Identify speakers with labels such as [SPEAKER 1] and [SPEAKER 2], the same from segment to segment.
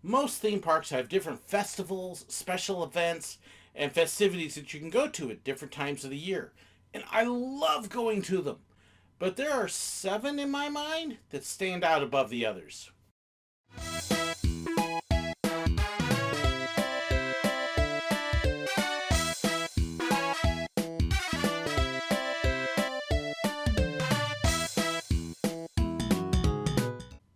[SPEAKER 1] Most theme parks have different festivals, special events, and festivities that you can go to at different times of the year. And I love going to them. But there are seven in my mind that stand out above the others.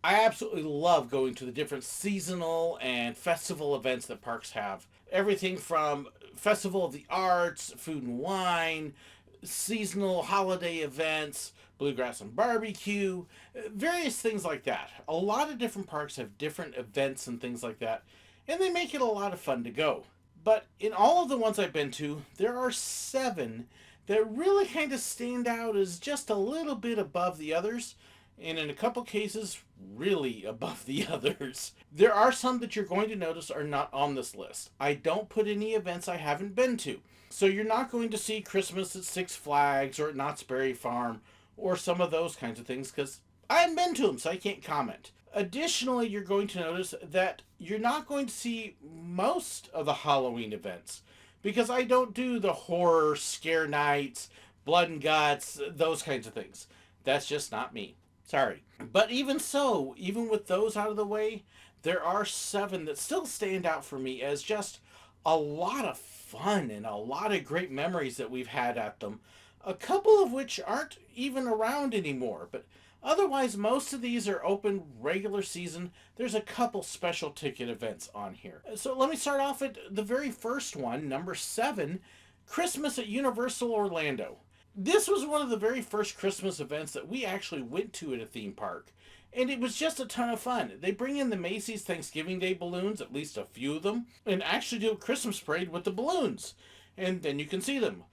[SPEAKER 1] I absolutely love going to the different seasonal and festival events that parks have. Everything from Festival of the Arts, Food and Wine, seasonal holiday events, bluegrass and barbecue, various things like that. A lot of different parks have different events and things like that, and they make it a lot of fun to go. But in all of the ones I've been to, there are seven that really kind of stand out as just a little bit above the others, and in a couple cases, really above the others. There are some that you're going to notice are not on this list. I don't put any events I haven't been to. So you're not going to see Christmas at Six Flags or at Knott's Berry Farm or some of those kinds of things because I haven't been to them, so I can't comment. Additionally, you're going to notice that you're not going to see most of the Halloween events because I don't do the horror, scare nights, blood and guts, those kinds of things. That's just not me. Sorry. But even so, even with those out of the way, there are seven that still stand out for me as just a lot of fun and a lot of great memories that we've had at them. A couple of which aren't even around anymore, but otherwise, most of these are open regular season. There's a couple special ticket events on here. So let me start off at the very first one, number seven, Christmas at Universal Orlando. This was one of the very first Christmas events that we actually went to at a theme park. And it was just a ton of fun. They bring in the Macy's Thanksgiving Day balloons, at least a few of them, and actually do a Christmas parade with the balloons. And then you can see them.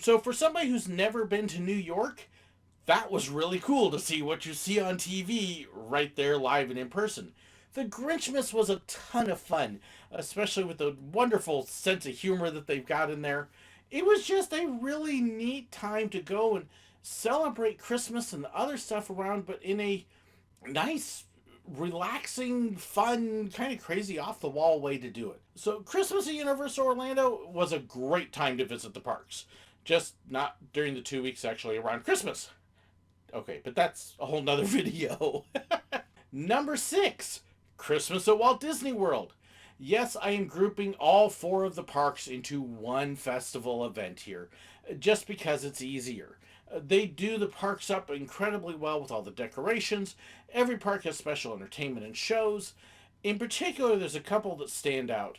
[SPEAKER 1] So for somebody who's never been to New York, that was really cool to see what you see on TV right there live and in person. The Grinchmas was a ton of fun, especially with the wonderful sense of humor that they've got in there. It was just a really neat time to go and celebrate Christmas and the other stuff around, but in a nice, relaxing, fun, kind of crazy, off the wall way to do it. So, Christmas at Universal Orlando was a great time to visit the parks. Just not during the 2 weeks actually around Christmas. Okay, but that's a whole nother video. Number six, Christmas at Walt Disney World. Yes, I am grouping all four of the parks into one festival event here, just because it's easier. They do the parks up incredibly well with all the decorations. Every park has special entertainment and shows. In particular, there's a couple that stand out.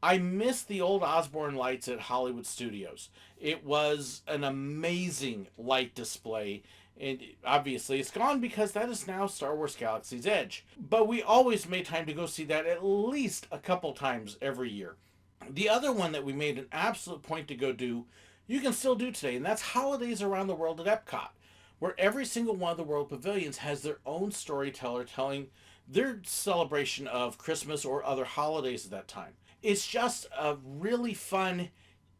[SPEAKER 1] I miss the old Osborne lights at Hollywood Studios. It was an amazing light display, and obviously it's gone because that is now Star Wars Galaxy's Edge. But we always made time to go see that at least a couple times every year. The other one that we made an absolute point to go do, you can still do today, and that's Holidays Around the World at Epcot, where every single one of the world pavilions has their own storyteller telling their celebration of Christmas or other holidays at that time. It's just a really fun,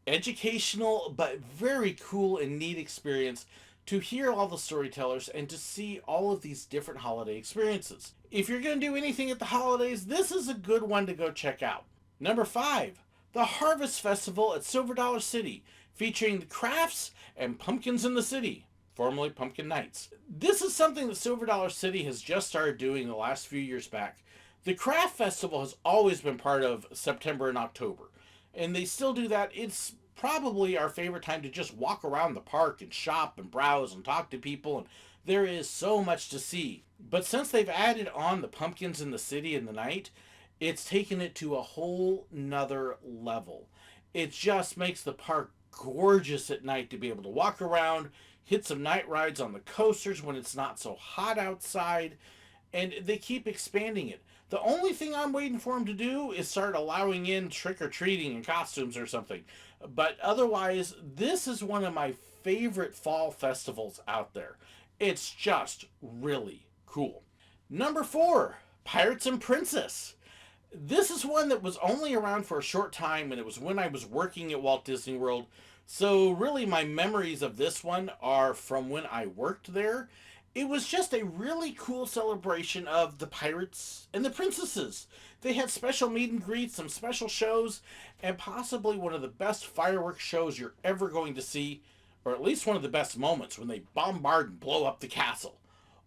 [SPEAKER 1] educational, but very cool and neat experience to hear all the storytellers and to see all of these different holiday experiences. If you're going to do anything at the holidays, this is a good one to go check out. Number five, the Harvest Festival at Silver Dollar City, featuring the crafts and pumpkins in the city, formerly Pumpkin Nights. This is something that Silver Dollar City has just started doing the last few years back. The Craft Festival has always been part of September and October, and they still do that. It's probably our favorite time to just walk around the park and shop and browse and talk to people, and there is so much to see. But since they've added on the pumpkins in the city and the night, it's taken it to a whole nother level. It just makes the park gorgeous at night to be able to walk around, hit some night rides on the coasters when it's not so hot outside, and they keep expanding it. The only thing I'm waiting for them to do is start allowing in trick-or-treating and costumes or something. But otherwise, this is one of my favorite fall festivals out there. It's just really cool. Number four, Pirates and Princess. This is one that was only around for a short time, and it was when I was working at Walt Disney World. So really my memories of this one are from when I worked there. It was just a really cool celebration of the pirates and the princesses. They had special meet and greets, some special shows, and possibly one of the best fireworks shows you're ever going to see, or at least one of the best moments when they bombard and blow up the castle.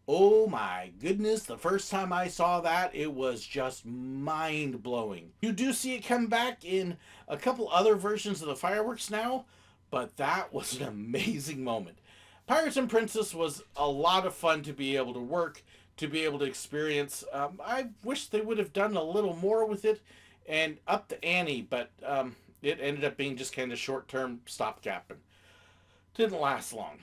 [SPEAKER 1] Oh my goodness, the first time I saw that, it was just mind blowing. You do see it come back in a couple other versions of the fireworks now, but that was an amazing moment. Pirates and Princess was a lot of fun to be able to work, to be able to experience. I wish they would have done a little more with it and up the ante, but it ended up being just kind of short term stopgap and didn't last long.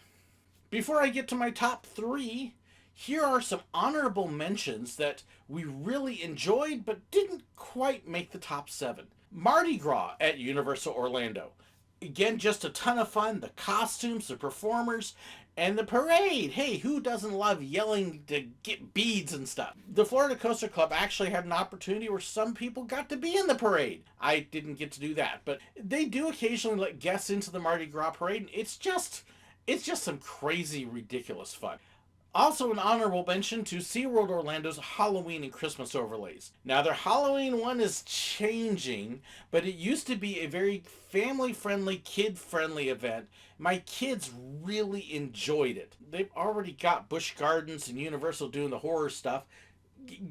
[SPEAKER 1] Before I get to my top three, here are some honorable mentions that we really enjoyed but didn't quite make the top seven. Mardi Gras at Universal Orlando. Again, just a ton of fun. The costumes, the performers, and the parade. Hey, who doesn't love yelling to get beads and stuff? The Florida Coaster Club actually had an opportunity where some people got to be in the parade. I didn't get to do that, but they do occasionally let guests into the Mardi Gras parade. It's just some crazy, ridiculous fun. Also, an honorable mention to SeaWorld Orlando's Halloween and Christmas overlays. Now, their Halloween one is changing, but it used to be a very family-friendly, kid-friendly event. My kids really enjoyed it. They've already got Busch Gardens and Universal doing the horror stuff.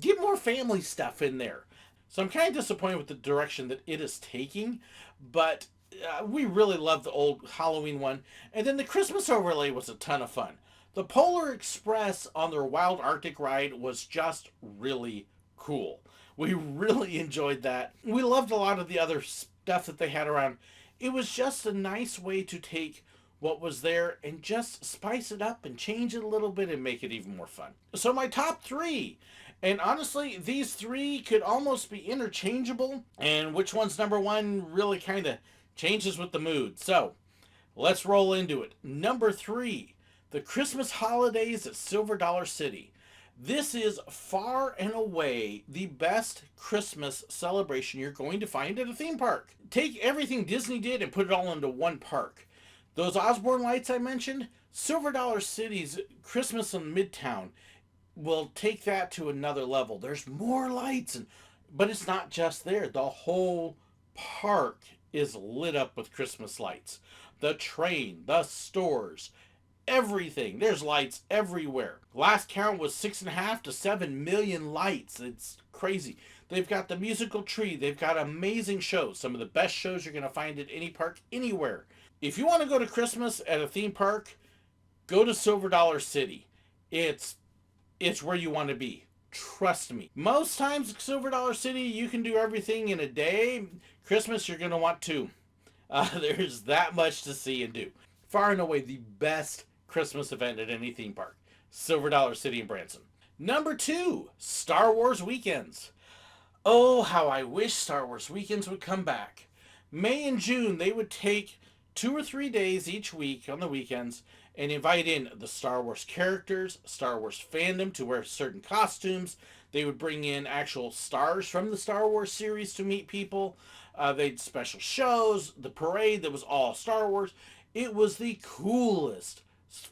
[SPEAKER 1] Get more family stuff in there. So I'm kind of disappointed with the direction that it is taking, but we really love the old Halloween one. And then the Christmas overlay was a ton of fun. The Polar Express on their Wild Arctic ride was just really cool. We really enjoyed that. We loved a lot of the other stuff that they had around. It was just a nice way to take what was there and just spice it up and change it a little bit and make it even more fun. So my top three, and honestly, these three could almost be interchangeable, and which one's number one really kind of changes with the mood. So let's roll into it. Number three, the Christmas holidays at Silver Dollar City. This is far and away the best Christmas celebration you're going to find at a theme park. Take everything Disney did and put it all into one park. Those Osborne lights I mentioned, Silver Dollar City's Christmas in Midtown will take that to another level. There's more lights, but it's not just there. The whole park is lit up with Christmas lights. The train, the stores, everything. There's lights everywhere. Last count was 6.5 to 7 million lights. It's crazy. They've got the musical tree. They've got amazing shows. Some of the best shows you're going to find at any park anywhere. If you want to go to Christmas at a theme park, go to Silver Dollar City. It's where you want to be. Trust me. Most times at Silver Dollar City, you can do everything in a day. Christmas, you're going to want two. There's that much to see and do. Far and away the best Christmas event at any theme park. Silver Dollar City in Branson. Number two, Star Wars weekends. Oh, how I wish Star Wars weekends would come back. May and June, they would take 2 or 3 days each week on the weekends and invite in the Star Wars characters, Star Wars fandom to wear certain costumes. They would bring in actual stars from the Star Wars series to meet people. They'd special shows, the parade that was all Star Wars. It was the coolest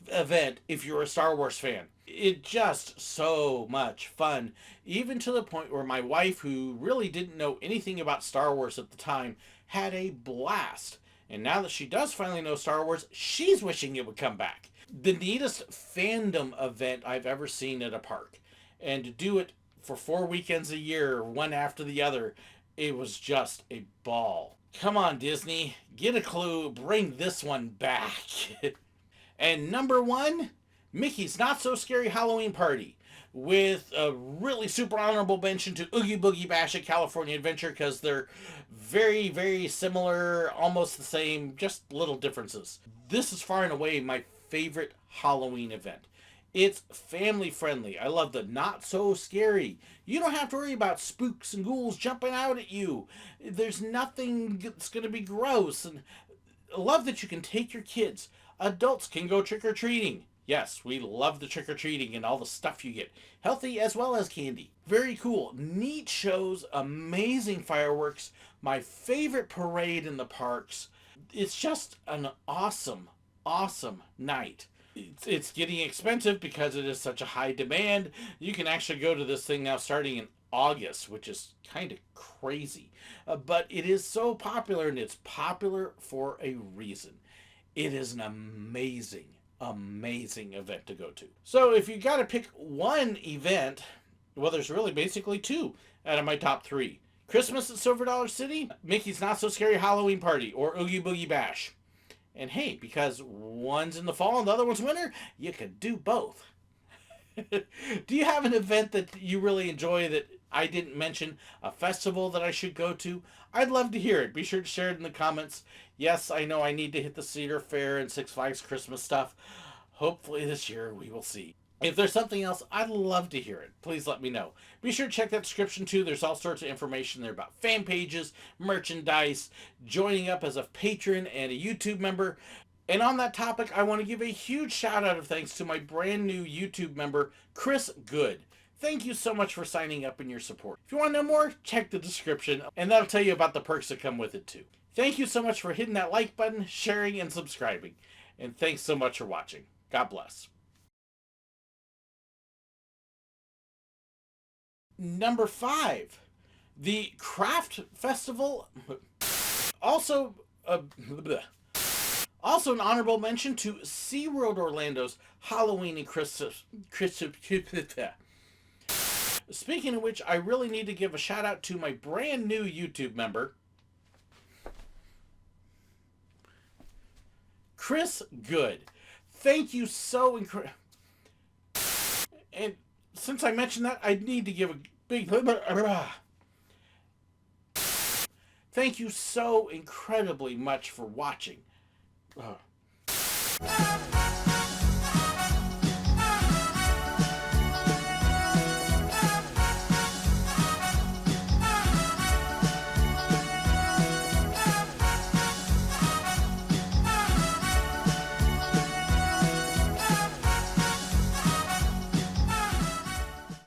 [SPEAKER 1] event if you're a Star Wars fan. It just so much fun, even to the point where my wife, who really didn't know anything about Star Wars at the time, had a blast. And now that she does finally know Star Wars, she's wishing it would come back. The neatest fandom event I've ever seen at a park. And to do it for 4 weekends a year, one after the other, it was just a ball. Come on, Disney. Get a clue. Bring this one back. And number one, Mickey's Not So Scary Halloween Party. With a really super honorable mention to Oogie Boogie Bash at California Adventure, because they're very, very similar, almost the same, just little differences. This is far and away my favorite Halloween event. It's family friendly. I love the not so scary. You don't have to worry about spooks and ghouls jumping out at you. There's nothing that's going to be gross. And I love that you can take your kids. Adults can go trick-or-treating. Yes, we love the trick-or-treating and all the stuff you get. Healthy as well as candy. Very cool. Neat shows, amazing fireworks, my favorite parade in the parks. It's just an awesome, awesome night. It's getting expensive because it is such a high demand. You can actually go to this thing now starting in August, which is kind of crazy. But it is so popular, and it's popular for a reason. It is an amazing, amazing event to go to. So if you got to pick one event, well, there's really basically two out of my top three. Christmas at Silver Dollar City, Mickey's Not So Scary Halloween Party, or Oogie Boogie Bash. And hey, because one's in the fall and the other one's winter, you could do both. Do you have an event that you really enjoy that I didn't mention? A festival that I should go to? I'd love to hear it. Be sure to share it in the comments. Yes, I know I need to hit the Cedar Fair and Six Flags Christmas stuff. Hopefully this year we will see. If there's something else, I'd love to hear it. Please let me know. Be sure to check that description too. There's all sorts of information there about fan pages, merchandise, joining up as a patron and a YouTube member. And on that topic, I want to give a huge shout out of thanks to my brand new YouTube member, Chris Good. Thank you so much for signing up and your support. If you want to know more, check the description, and that'll tell you about the perks that come with it too. Thank you so much for hitting that like button, sharing, and subscribing. And thanks so much for watching. God bless. Number 5, the Craft Festival. Also, also an honorable mention to SeaWorld Orlando's Halloween and Christmas. Speaking of which, I really need to give a shout out to my brand new YouTube member, Chris Good. Thank you so incredible. And since I mentioned that, I need to give a big thank you so incredibly much for watching.